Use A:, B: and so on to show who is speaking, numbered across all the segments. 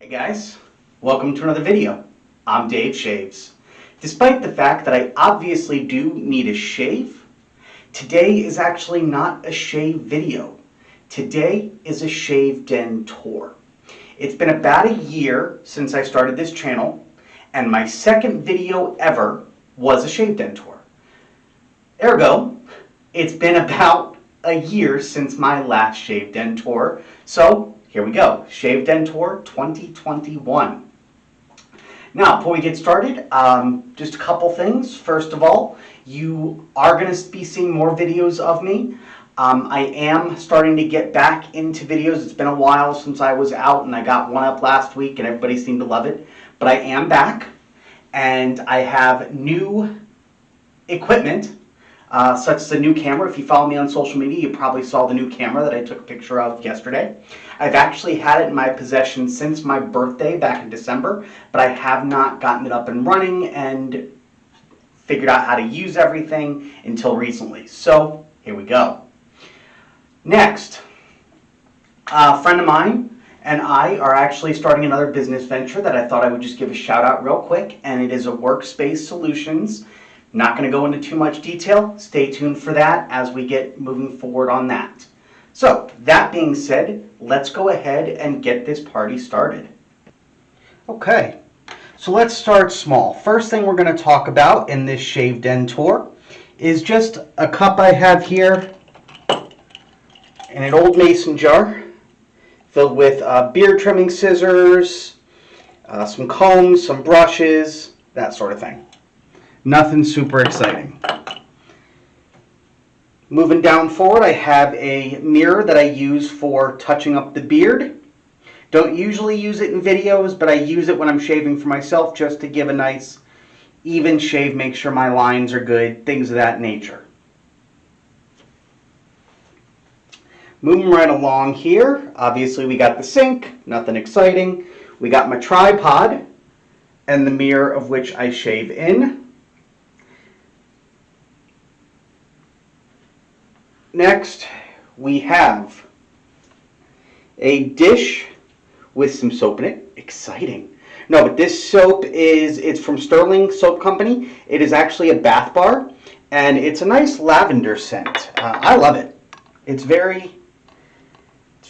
A: Hey guys, welcome to another video. I'm Dave Shaves. Despite the fact that I obviously do need a shave, today is actually not a shave video. Today is a shave den tour. It's been about a year since I started this channel, and my second video ever was a shave den tour. Ergo, it's been about a year since my last shave den tour, so here we go, Shave Den Tour 2021. Now, before we get started, just a couple things. First of all, you are going to be seeing more videos of me. I am starting to get back into videos. It's been a while since I was out, and I got one up last week, and everybody seemed to love it. But I am back, and I have new equipment. Such as a new camera. If you follow me on social media, you probably saw the new camera that I took a picture of yesterday. I've actually had it in my possession since my birthday back in December, but I have not gotten it up and running and figured out how to use everything until recently. So here we go. Next, a friend of mine and I are actually starting another business venture that I thought I would just give a shout out real quick, and it is a workspace solutions. Not going to go into too much detail. Stay tuned for that as we get moving forward on that. So, that being said, let's go ahead and get this party started. Okay, so let's start small. First thing we're going to talk about in this Shave Den tour is just a cup I have here in an old mason jar filled with beard trimming scissors, some combs, some brushes, that sort of thing. Nothing super exciting. Moving down forward, I have a mirror that I use for touching up the beard. Don't usually use it in videos, but I use it when I'm shaving for myself just to give a nice even shave, make sure my lines are good, things of that nature. Moving right along here, obviously we got the sink, nothing exciting. We got my tripod and the mirror of which I shave in. Next, we have a dish with some soap in it. Exciting. No, but this soap it's from Sterling Soap Company. It is actually a bath bar, and it's a nice lavender scent. I love it. It's very,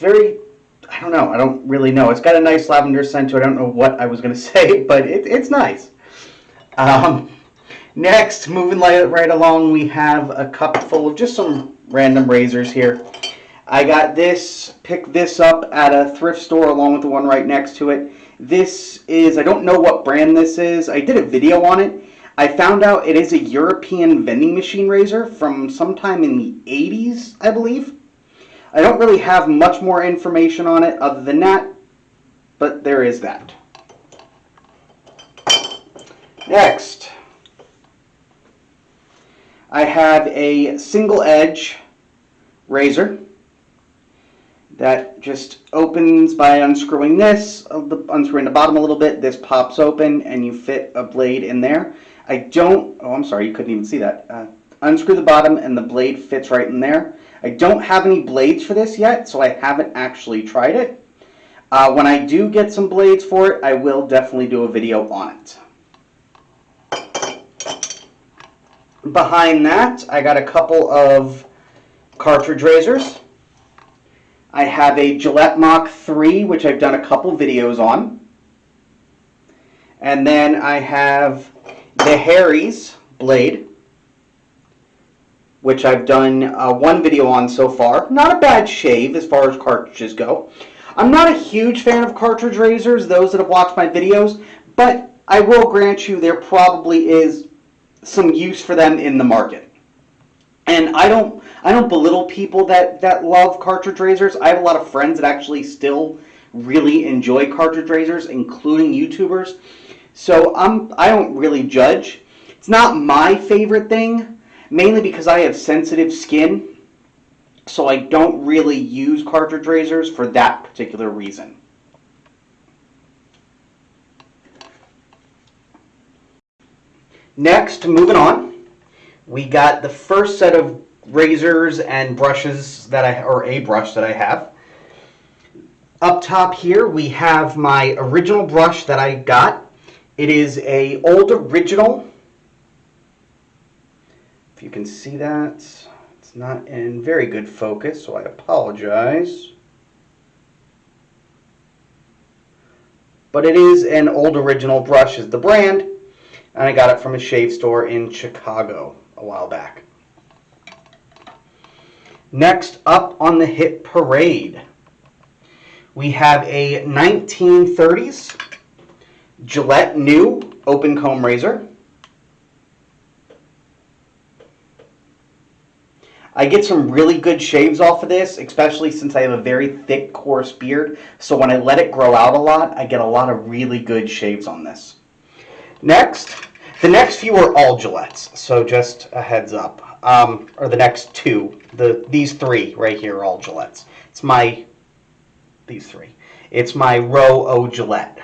A: I don't know. I don't really know. It's got a nice lavender scent to it. I don't know what I was going to say, but it's nice. Next, moving right along, we have a cup full of just some random razors here. I got picked this up at a thrift store along with the one right next to it. This is, I don't know what brand this is. I did a video on it. I found out it is a European vending machine razor from sometime in the 80s, I believe. I don't really have much more information on it other than that, but there is that. Next, I have a single edge razor that just opens by unscrewing unscrewing the bottom a little bit. This pops open and you fit a blade in there. I'm sorry, you couldn't even see that. Unscrew the bottom and the blade fits right in there. I don't have any blades for this yet, so I haven't actually tried it. When I do get some blades for it, I will definitely do a video on it. Behind that, I got a couple of cartridge razors. I have a Gillette Mach 3, which I've done a couple videos on. And then I have the Harry's blade, which I've done one video on so far. Not a bad shave as far as cartridges go. I'm not a huge fan of cartridge razors, those that have watched my videos, but I will grant you there probably is some use for them in the market. And I don't belittle people that love cartridge razors. I have a lot of friends that actually still really enjoy cartridge razors, including YouTubers. So I don't really judge. It's not my favorite thing, mainly because I have sensitive skin. So I don't really use cartridge razors for that particular reason. Next, moving on, we got the first set of razors and brushes or a brush that I have. Up top here we have my original brush that I got. It is a old original. If you can see that, it's not in very good focus, so I apologize. But it is an old original brush is the brand, and I got it from a shave store in Chicago a while back. Next up on the hit parade, we have a 1930s Gillette new open comb razor. I get some really good shaves off of this, especially since I have a very thick, coarse beard. So when I let it grow out a lot, I get a lot of really good shaves on this. Next, the next few are all Gillettes, so just a heads up. Or the next two, these three right here are all Gillettes. These three. It's my Row O Gillette.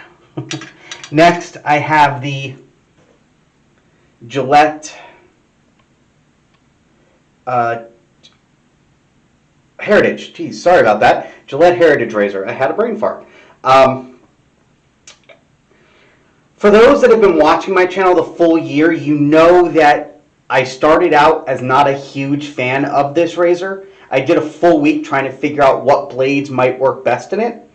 A: Next, I have the Gillette Heritage. Geez, sorry about that. Gillette Heritage razor. I had a brain fart. For those that have been watching my channel the full year, you know that I started out as not a huge fan of this razor. I did a full week trying to figure out what blades might work best in it.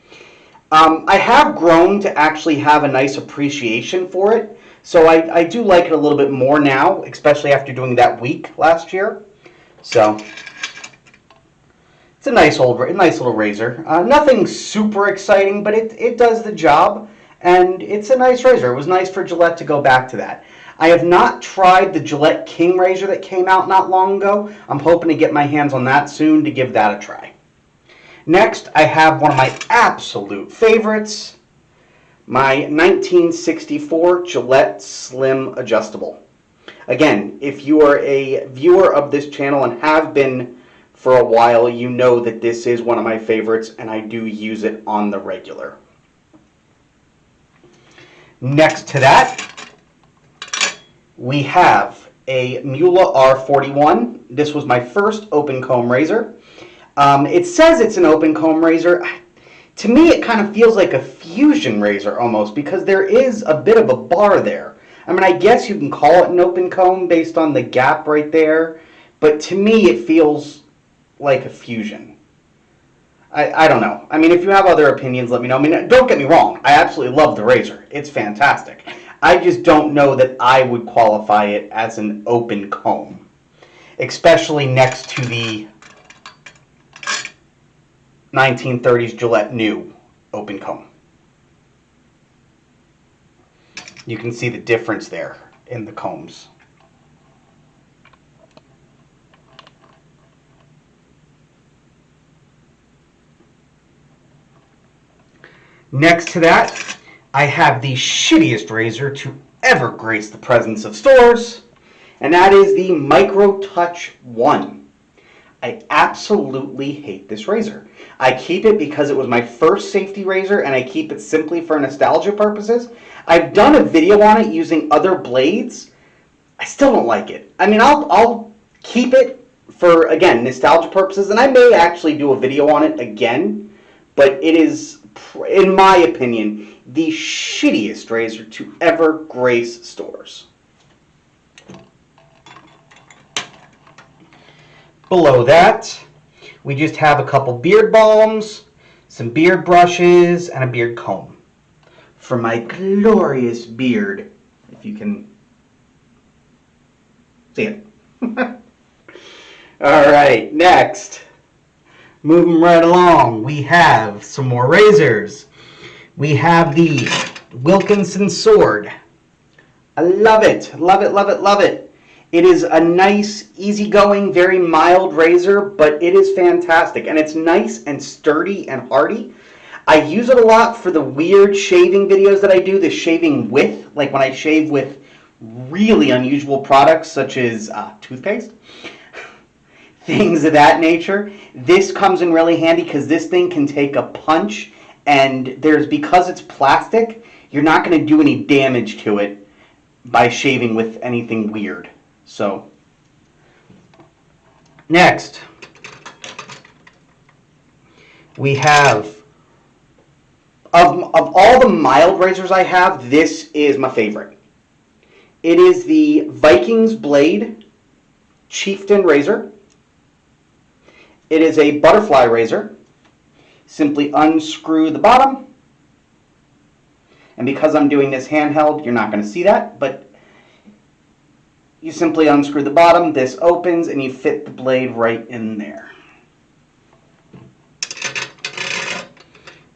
A: I have grown to actually have a nice appreciation for it, so I do like it a little bit more now, especially after doing that week last year. So it's a nice little razor. Nothing super exciting, but it does the job, and it's a nice razor. It was nice for Gillette to go back to that. I have not tried the Gillette King razor that came out not long ago. I'm hoping to get my hands on that soon to give that a try. Next, I have one of my absolute favorites, my 1964 Gillette Slim Adjustable. Again, if you are a viewer of this channel and have been for a while, you know that this is one of my favorites, and I do use it on the regular. Next to that, we have a Mula R41. This was my first open comb razor. It says it's an open comb razor. To me, it kind of feels like a fusion razor almost, because there is a bit of a bar there. I mean, I guess you can call it an open comb based on the gap right there, but to me, it feels like a fusion. I don't know. I mean, if you have other opinions, let me know. I mean, don't get me wrong. I absolutely love the razor. It's fantastic. I just don't know that I would qualify it as an open comb, especially next to the 1930s Gillette new open comb. You can see the difference there in the combs. Next to that, I have the shittiest razor to ever grace the presence of stores, and that is the Micro Touch 1. I absolutely hate this razor. I keep it because it was my first safety razor, and I keep it simply for nostalgia purposes. I've done a video on it using other blades. I still don't like it. I mean, I'll keep it for, again, nostalgia purposes, and I may actually do a video on it again, but it is, in my opinion, the shittiest razor to ever grace stores. Below that, we just have a couple beard balms, some beard brushes, and a beard comb for my glorious beard, if you can see it. All right, next, moving right along, we have some more razors. We have the Wilkinson Sword. I love it, love it, love it, love it. It is a nice, easygoing, very mild razor, but it is fantastic. And it's nice and sturdy and hardy. I use it a lot for the weird shaving videos that I do, the shaving with, like when I shave with really unusual products such as toothpaste, things of that nature. This comes in really handy because this thing can take a punch, and because it's plastic, you're not going to do any damage to it by shaving with anything weird. So, next, we have Of all the mild razors I have, this is my favorite. It is the Vikings Blade Chieftain razor. It is a butterfly razor. Simply unscrew the bottom. And because I'm doing this handheld, you're not going to see that, but you simply unscrew the bottom, this opens, and you fit the blade right in there.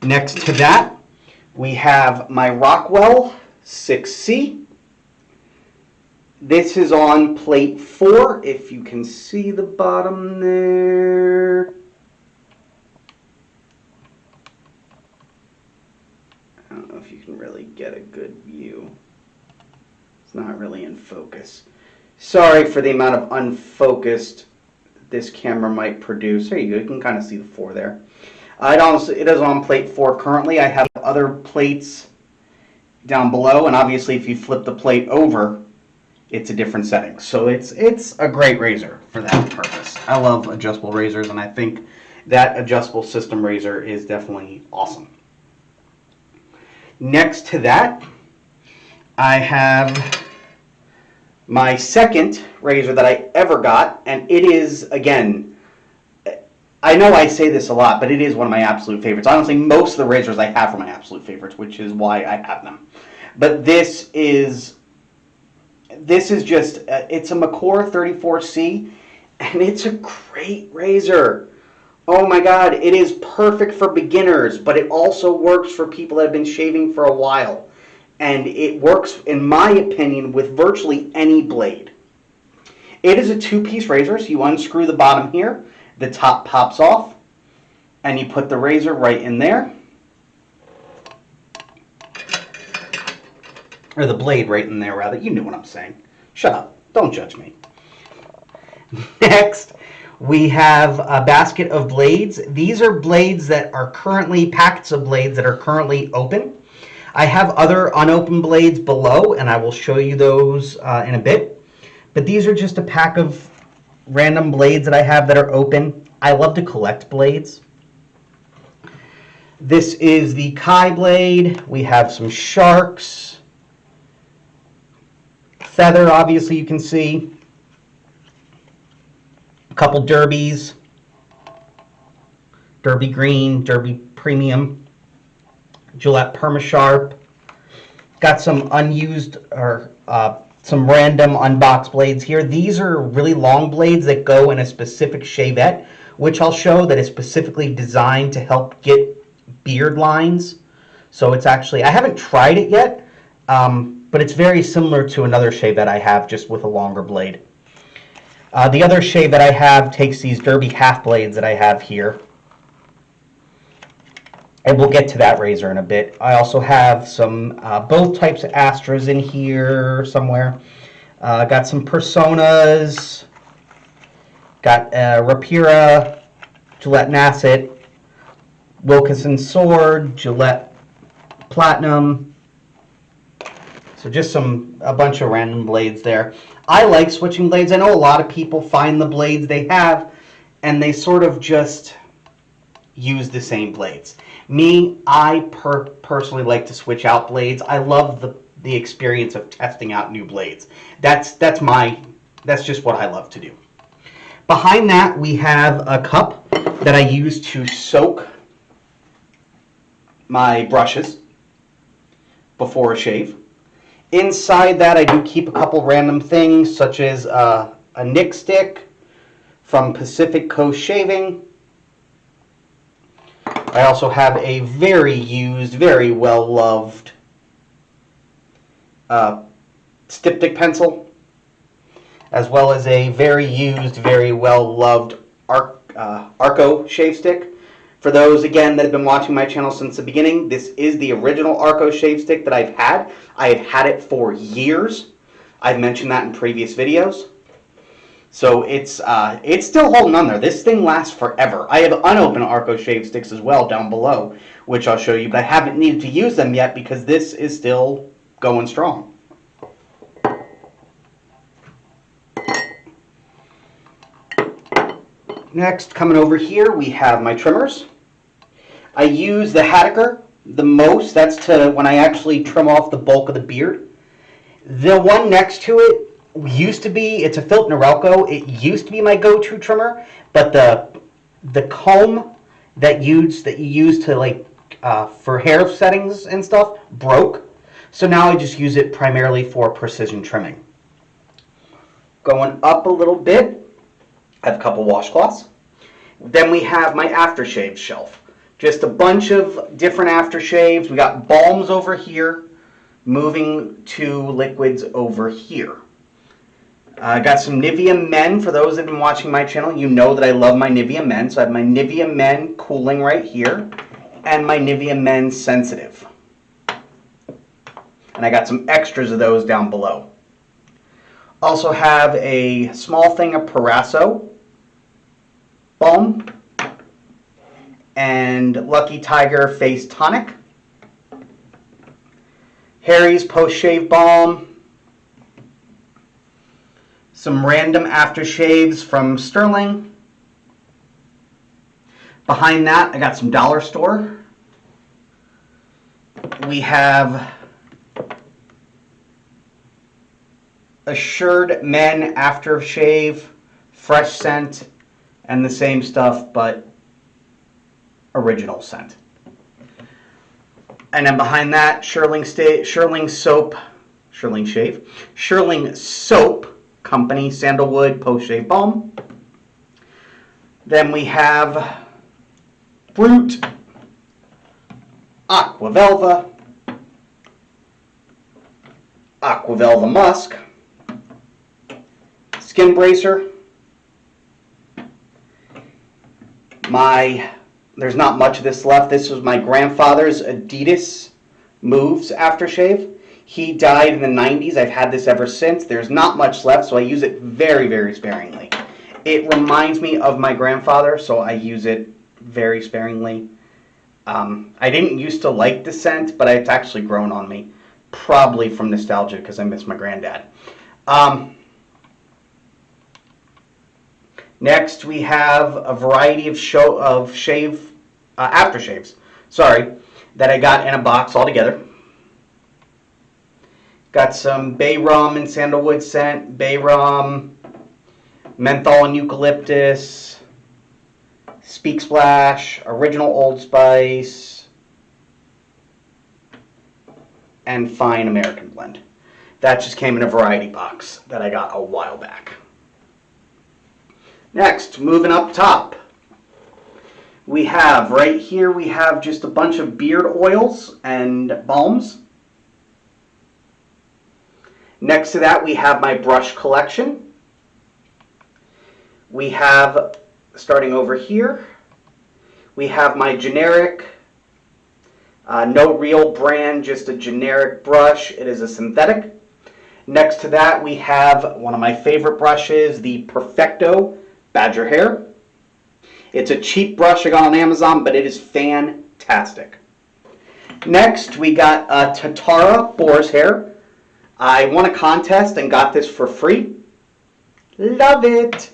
A: Next to that, we have my Rockwell 6C. This is on plate 4, if you can see the bottom there. I don't know if you can really get a good view. It's not really in focus. Sorry for the amount of unfocused this camera might produce. There you go, you can kind of see the 4 there. It is on plate 4 currently. I have other plates down below, and obviously if you flip the plate over, it's a different setting. So it's a great razor for that purpose. I love adjustable razors, and I think that adjustable system razor is definitely awesome. Next to that, I have my second razor that I ever got, and it is, again, I know I say this a lot, but it is one of my absolute favorites. Honestly, most of the razors I have are my absolute favorites, which is why I have them. But this is just, it's a McCore 34C, and it's a great razor. Oh my God, it is perfect for beginners, but it also works for people that have been shaving for a while. And it works, in my opinion, with virtually any blade. It is a 2-piece razor, so you unscrew the bottom here, the top pops off, and you put the razor right in there. Or the blade right in there, rather. You knew what I'm saying. Shut up. Don't judge me. Next, we have a basket of blades. These are blades that are currently, packets of blades that are currently open. I have other unopened blades below, and I will show you those in a bit. But these are just a pack of random blades that I have that are open. I love to collect blades. This is the Kai blade. We have some sharks. Feather, obviously, you can see. A couple derbies. Derby Green, Derby Premium. Gillette Perma-Sharp. Got some unused or some random unboxed blades here. These are really long blades that go in a specific shavette, which I'll show that is specifically designed to help get beard lines. So it's actually, I haven't tried it yet, but it's very similar to another shavette I have, just with a longer blade. The other shavette I have takes these Derby half blades that I have here. And we'll get to that razor in a bit. I also have some both types of Astras in here somewhere. Got some Personas. Got Rapira, Gillette Nasset, Wilkinson Sword, Gillette Platinum. So just a bunch of random blades there. I like switching blades. I know a lot of people find the blades they have and they sort of just use the same blades. Me, I personally like to switch out blades. I love the experience of testing out new blades. That's just what I love to do. Behind that, we have a cup that I use to soak my brushes before a shave. Inside that, I do keep a couple random things, such as a Nick stick from Pacific Coast Shaving. I also have a very used, very well-loved Styptic pencil, as well as a very used, very well-loved Arco shave stick. For those, again, that have been watching my channel since the beginning, this is the original Arco shave stick that I've had. I have had it for years. I've mentioned that in previous videos. So it's still holding on there. This thing lasts forever. I have unopened Arco shave sticks as well down below, which I'll show you, but I haven't needed to use them yet because this is still going strong. Next, coming over here, we have my trimmers. I use the Haddocker the most. That's to when I actually trim off the bulk of the beard. The one next to it used to be, it's a Philip Norelco. It used to be my go-to trimmer, but the comb that you use to like for hair settings and stuff broke. So now I just use it primarily for precision trimming. Going up a little bit, I have a couple washcloths. Then we have my aftershave shelf. Just a bunch of different aftershaves. We got balms over here, moving to liquids over here. I got some Nivea Men. For those that have been watching my channel, you know that I love my Nivea Men. So I have my Nivea Men Cooling right here, and my Nivea Men Sensitive. And I got some extras of those down below. Also have a small thing of Parasso balm and Lucky Tiger Face Tonic. Harry's post-shave balm. Some random aftershaves from Sterling. Behind that, I got some dollar store. We have Assured Men Aftershave, fresh scent, and the same stuff, but original scent. And then behind that, Shirling Soap Company Sandalwood Post Shave Balm. Then we have Brute Aqua Velva Musk, Skin Bracer. There's not much of this left. This was my grandfather's Adidas Moves aftershave. He died in the 90s. I've had this ever since. There's not much left, so I use it very, very sparingly. It reminds me of my grandfather, so I use it very sparingly. I didn't used to like the scent, but it's actually grown on me. Probably from nostalgia because I miss my granddad. Next, we have a variety of aftershaves. Sorry, that I got in a box all together. Got some bay rum and sandalwood scent, bay rum, menthol and eucalyptus, Speak Splash, original Old Spice, and fine American blend. That just came in a variety box that I got a while back. Next, moving up top, we have right here, we have just a bunch of beard oils and balms. Next to that, we have my brush collection. We have, starting over here, we have my generic, no real brand, just a generic brush. It is a synthetic. Next to that, we have one of my favorite brushes, the Perfecto Badger Hair. It's a cheap brush I got on Amazon, but it is fantastic. Next, we got Tatara Boar's Hair. I won a contest and got this for free. Love it!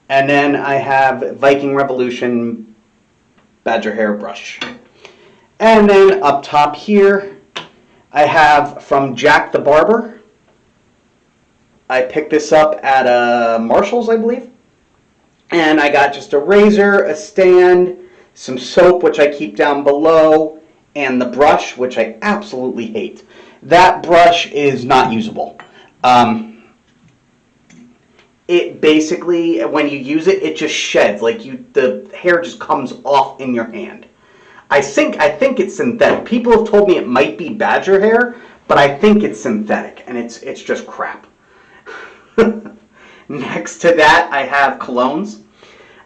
A: And then I have Viking Revolution Badger Hair Brush. And then up top here, I have from Jack the Barber. I picked this up at Marshall's, I believe. And I got just a razor, a stand, some soap, which I keep down below, and the brush, which I absolutely hate. That brush is not usable. It basically, when you use it, it just sheds. Like the hair just comes off in your hand. I think it's synthetic. People have told me it might be badger hair, but I think it's synthetic, and it's just crap. Next to that, I have colognes.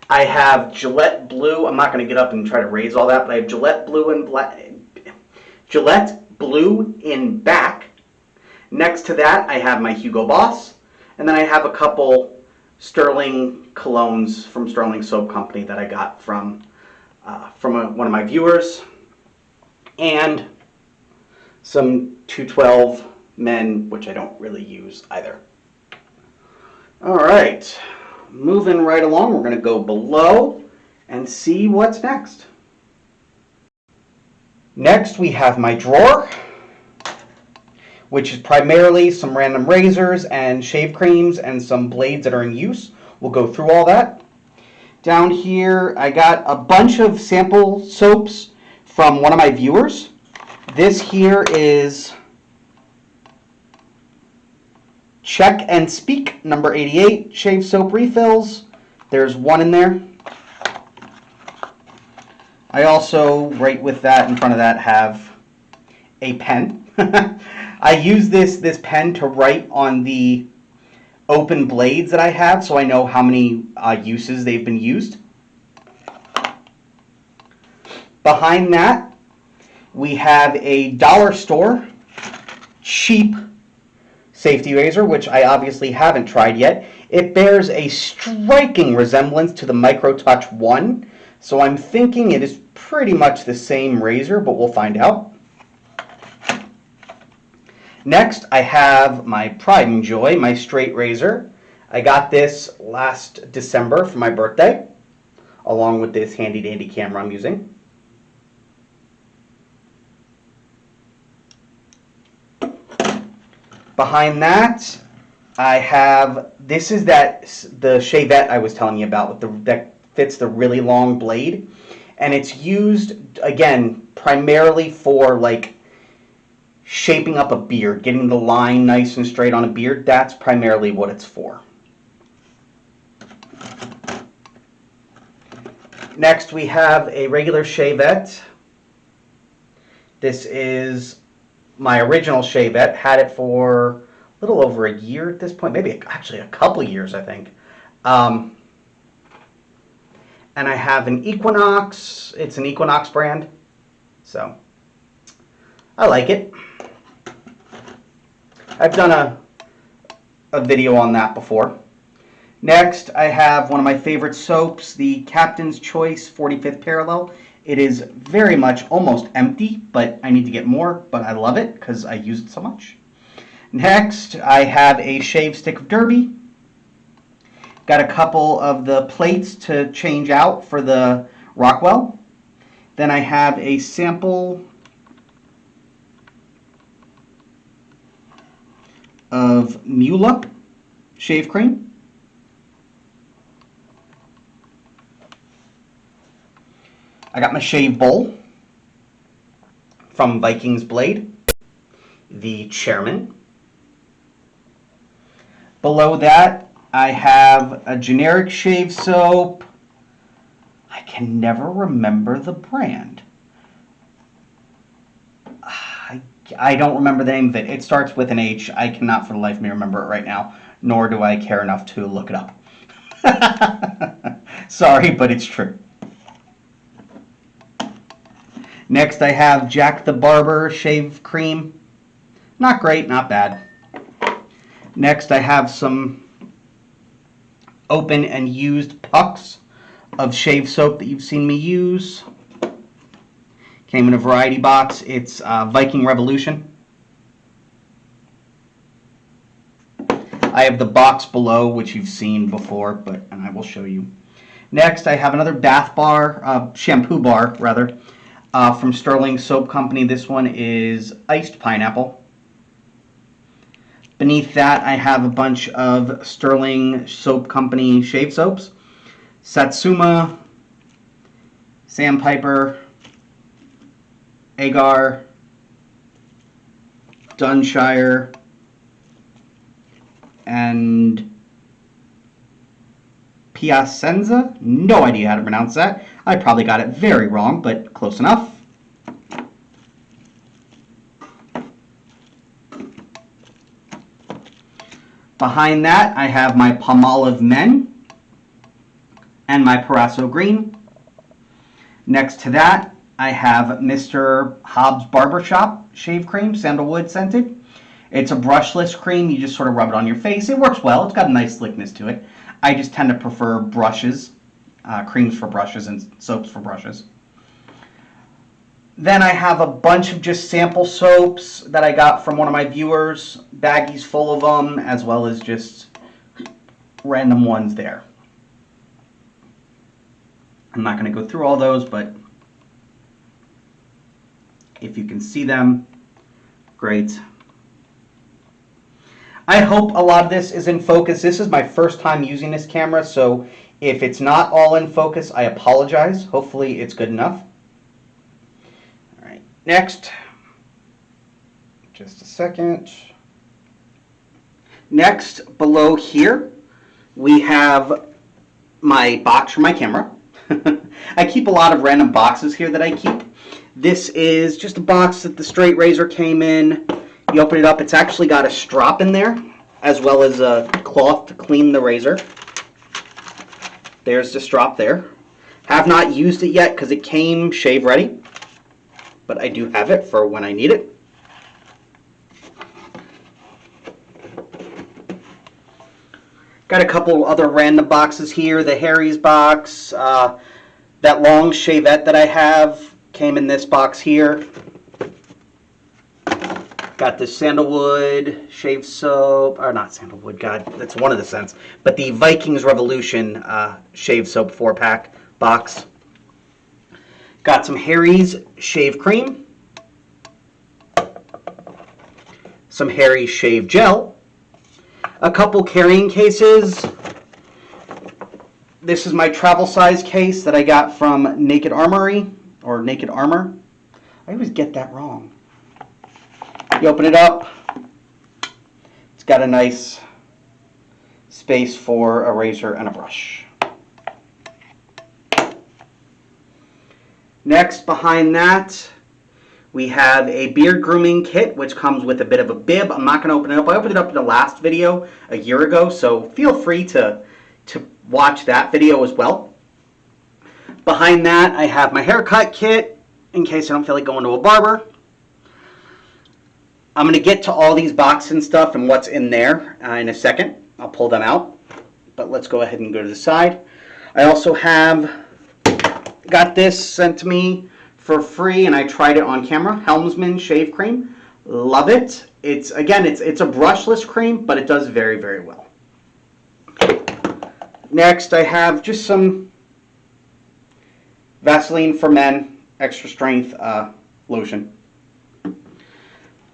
A: I have Gillette Blue. I'm not going to get up and try to raise all that, but I have Gillette Blue and black. Gillette Blue in back. Next to that, I have my Hugo Boss, and then I have a couple Sterling colognes from Sterling Soap Company that I got from one of my viewers, and some 212 Men, which I don't really use either. All right, moving right along, we're going to go below and see what's next. Next, we have my drawer, which is primarily some random razors and shave creams and some blades that are in use. We'll go through all that. Down here, I got a bunch of sample soaps from one of my viewers. This here is Check and Speak number 88 shave soap refills. There's one in there. I also, right with that, in front of that, have a pen. I use this pen to write on the open blades that I have, so I know how many uses they've been used. Behind that, we have a dollar store cheap safety razor, which I obviously haven't tried yet. It bears a striking resemblance to the Micro Touch 1, so I'm thinking it is pretty much the same razor, but we'll find out. Next, I have my pride and joy, my straight razor. I got this last December for my birthday, along with this handy dandy camera I'm using. Behind that, I have, this is the shavette I was telling you about, that fits the really long blade. And it's used, again, primarily for like shaping up a beard, getting the line nice and straight on a beard. That's primarily what it's for. Next, we have a regular shavette. This is my original shavette. Had it for a little over a year at this point, maybe actually a couple years, I think. And I have an Equinox. It's an Equinox brand, so I like it. I've done a video on that before. Next, I have one of my favorite soaps, the Captain's Choice 45th Parallel. It is very much almost empty, but I need to get more, but I love it because I use it so much. Next, I have a shave stick of Derby. Got a couple of the plates to change out for the Rockwell. Then I have a sample of Mula shave cream. I got my shave bowl from Viking's Blade, the Chairman. Below that, I have a generic shave soap. I can never remember the brand. I don't remember the name of it. It starts with an H. I cannot for the life of me remember it right now, nor do I care enough to look it up. Sorry, but it's true. Next, I have Jack the Barber shave cream. Not great, not bad. Next, I have some open and used pucks of shave soap that you've seen me use. Came in a variety box. It's Viking Revolution. I have the box below, which you've seen before, and I will show you. Next, I have another bath bar, shampoo bar, rather, from Sterling Soap Company. This one is Iced Pineapple. Beneath that, I have a bunch of Sterling Soap Company shave soaps. Satsuma, Sandpiper, Agar, Dunshire, and Piacenza. No idea how to pronounce that. I probably got it very wrong, but close enough. Behind that, I have my Palmolive Men and my Parasso Green. Next to that, I have Mr. Hobbs Barbershop shave cream, sandalwood scented. It's a brushless cream. You just sort of rub it on your face. It works well. It's got a nice slickness to it. I just tend to prefer brushes, creams for brushes and soaps for brushes. Then I have a bunch of just sample soaps that I got from one of my viewers, baggies full of them, as well as just random ones there. I'm not going to go through all those, but If you can see them, great. I hope a lot of this is in focus. This is my first time using this camera, so if it's not all in focus, I apologize. Hopefully it's good enough. All right, next. Just a second. Next, below here, we have my box for my camera. I keep a lot of random boxes here that I keep. This is just a box that the straight razor came in. You open it up, it's actually got a strap in there, as well as a cloth to clean the razor. There's the strap there. Have not used it yet because it came shave ready, but I do have it for when I need it. Got a couple other random boxes here. The Harry's box, that long shavette that I have came in this box here. Got the sandalwood shave soap, or not sandalwood, God, that's one of the scents, but the Vikings Revolution shave soap 4-pack box. Got some Harry's shave cream, some Harry's shave gel, a couple carrying cases. This is my travel size case that I got from Naked Armory, or Naked Armor. I always get that wrong. You open it up, it's got a nice space for a razor and a brush. Next, behind that, we have a beard grooming kit, which comes with a bit of a bib. I'm not going to open it up. I opened it up in the last video a year ago, so feel free to watch that video as well. Behind that, I have my haircut kit, in case I don't feel like going to a barber. I'm going to get to all these boxes and stuff and what's in there in a second. I'll pull them out, but let's go ahead and go to the side. I also have got this sent to me for free, and I tried it on camera. Helmsman shave cream. Love it. It's a brushless cream, but it does very, very well. Next, I have just some Vaseline for Men extra strength lotion.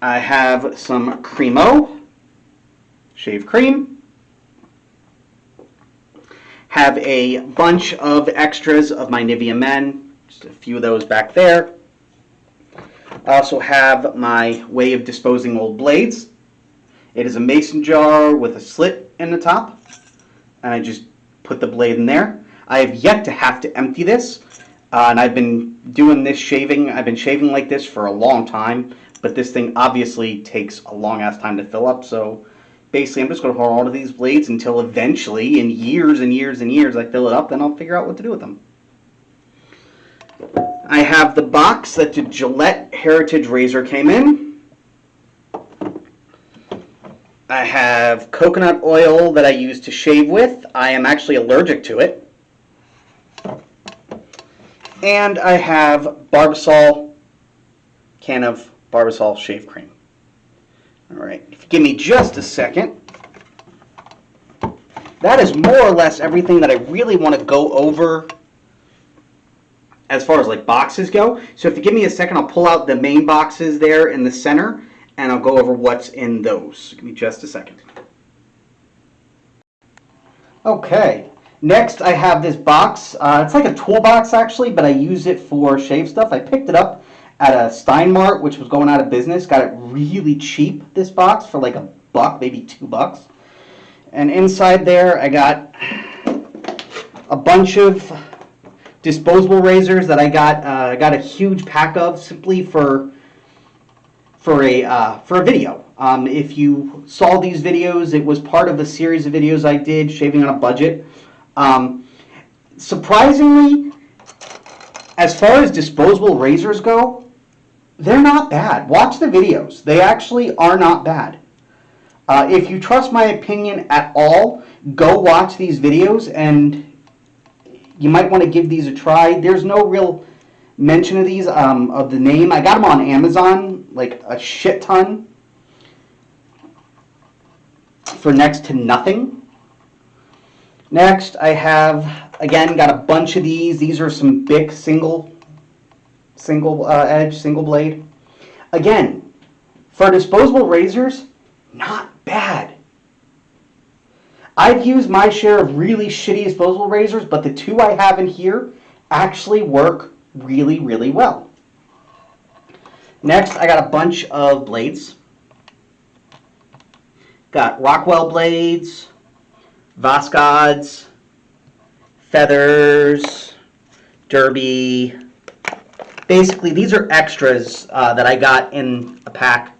A: I have some Cremo shave cream. Have a bunch of extras of my Nivea Men, just a few of those back there. I also have my way of disposing old blades. It is a mason jar with a slit in the top, and I just put the blade in there. I have yet to have to empty this, and I've been doing this shaving. I've been shaving like this for a long time, but this thing obviously takes a long ass time to fill up, so basically I'm just going to hold all of these blades until eventually, in years and years and years, I fill it up, then I'll figure out what to do with them. I have the box that the Gillette Heritage Razor came in. I have coconut oil that I use to shave with. I am actually allergic to it. And I have Barbasol, can of Barbasol shave cream. Alright, if you give me just a second. That is more or less everything that I really want to go over as far as like boxes go. So if you give me a second, I'll pull out the main boxes there in the center and I'll go over what's in those. Give me just a second. Okay, next I have this box. It's like a toolbox actually, but I use it for shave stuff. I picked it up at a Steinmart, which was going out of business. Got it really cheap, this box, for like $1, maybe $2. And inside there I got a bunch of disposable razors that I got a huge pack of simply for a video. If you saw these videos, it was part of a series of videos I did shaving on a budget. Surprisingly, as far as disposable razors go, they're not bad. Watch the videos. They actually are not bad. If you trust my opinion at all, go watch these videos and you might want to give these a try. There's no real mention of these, of the name. I got them on Amazon, like a shit ton, for next to nothing. Next, I have, again, got a bunch of these. These are some big single edge, single blade. Again, for disposable razors, not bad. I've used my share of really shitty disposable razors, but the two I have in here actually work really, really well. Next, I got a bunch of blades. Got Rockwell blades, Voskhod, Feathers, Derby. Basically, these are extras that I got in a pack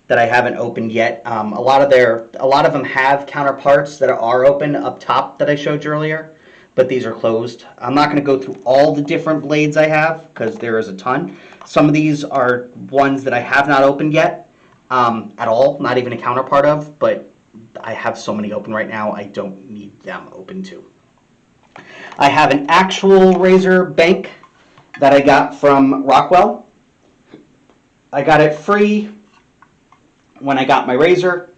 A: that I haven't opened yet. A lot of them have counterparts that are open up top that I showed you earlier, but these are closed. I'm not going to go through all the different blades I have because there is a ton. Some of these are ones that I have not opened yet at all, not even a counterpart of, but I have so many open right now, I don't need them open too. I have an actual razor bank that I got from Rockwell. I got it free when I got my razor.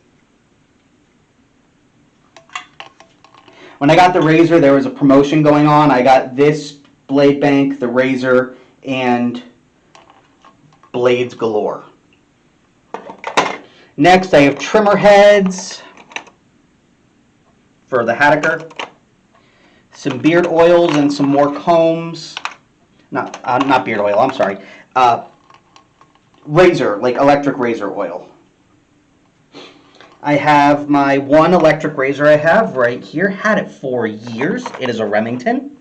A: When I got the razor, there was a promotion going on. I got this blade bank, the razor, and blades galore. Next, I have trimmer heads for the Haddocker, some beard oils and some more combs. Not beard oil, I'm sorry. Razor, like electric razor oil. I have my one electric razor I have right here. Had it for years. It is a Remington.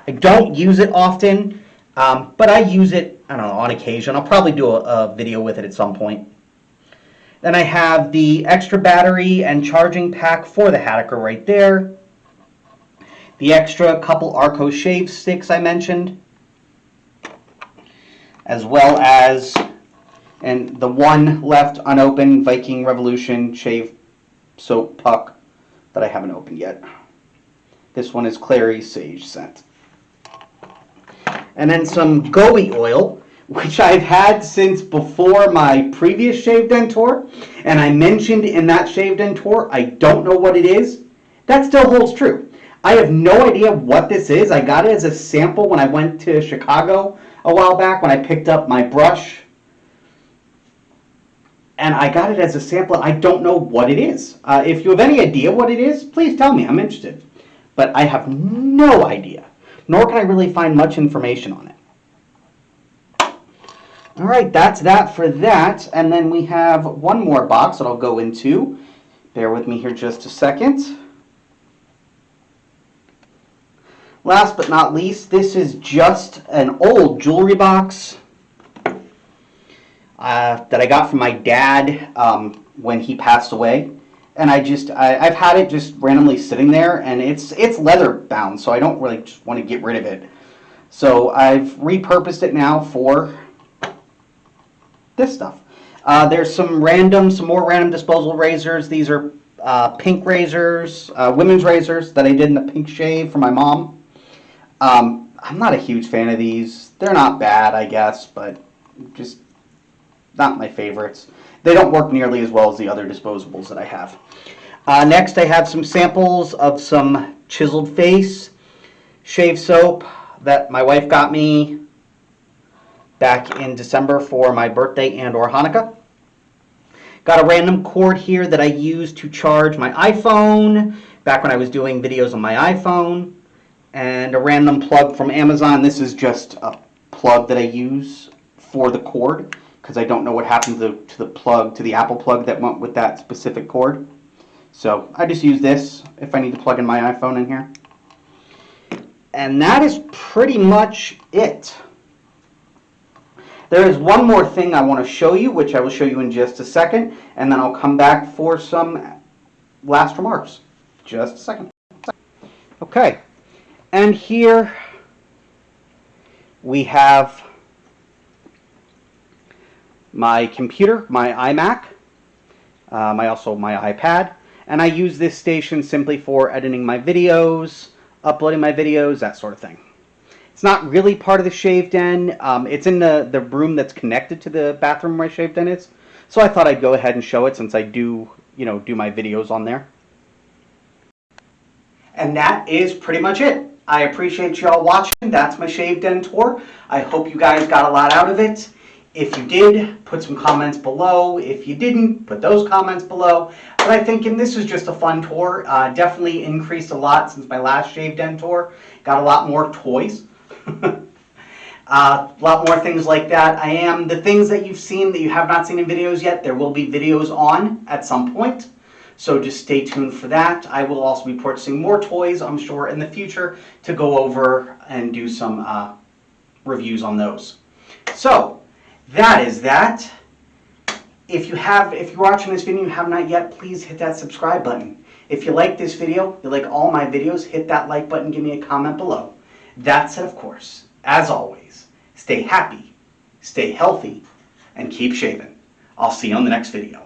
A: I don't use it often, but I use it, I don't know, on occasion. I'll probably do a video with it at some point. Then I have the extra battery and charging pack for the Haddocker right there. The extra couple Arco shave sticks I mentioned, as well as, and the one left unopened Viking Revolution shave soap puck that I haven't opened yet. This one is Clary Sage scent. And then some Goey oil, which I've had since before my previous Shave Den tour, and I mentioned in that Shave Den tour, I don't know what it is. That still holds true. I have no idea what this is. I got it as a sample when I went to Chicago a while back when I picked up my brush. And I got it as a sample. I don't know what it is. If you have any idea what it is, please tell me. I'm interested. But I have no idea. Nor can I really find much information on it. All right, that's that for that. And then we have one more box that I'll go into. Bear with me here just a second. Last but not least, this is just an old jewelry box that I got from my dad when he passed away. And I've had it just randomly sitting there, and it's leather bound, so I don't really just want to get rid of it. So I've repurposed it now for this stuff. There's some more random disposable razors. These are pink razors, women's razors that I did in the pink shave for my mom. I'm not a huge fan of these. They're not bad, I guess, but just not my favorites. They don't work nearly as well as the other disposables that I have. Next, I have some samples of some chiseled face shave soap that my wife got me back in December for my birthday and or Hanukkah. Got a random cord here that I use to charge my iPhone back when I was doing videos on my iPhone. And a random plug from Amazon. This is just a plug that I use for the cord because I don't know what happened to the plug, to the Apple plug that went with that specific cord. So I just use this if I need to plug in my iPhone in here. And that is pretty much it. There is one more thing I want to show you, which I will show you in just a second, and then I'll come back for some last remarks. Just a second. Okay. And here we have my computer, my iMac, also my iPad, and I use this station simply for editing my videos, uploading my videos, that sort of thing. It's not really part of the Shave Den. It's in the room that's connected to the bathroom where my Shave Den is, so I thought I'd go ahead and show it since I do my videos on there. And that is pretty much it. I appreciate you all watching. That's my Shave Den tour. I hope you guys got a lot out of it. If you did, put some comments below. If you didn't, put those comments below. But I think this was just a fun tour. Definitely increased a lot since my last Shave Den tour. Got a lot more toys. A lot more things like that. The things that you've seen that you have not seen in videos yet, there will be videos on at some point. So just stay tuned for that. I will also be purchasing more toys, I'm sure, in the future to go over and do some reviews on those. So that is that. If you're watching this video and you have not yet, please hit that subscribe button. If you like this video, you like all my videos, hit that like button, give me a comment below. That said, of course, as always, stay happy, stay healthy, and keep shaving. I'll see you on the next video.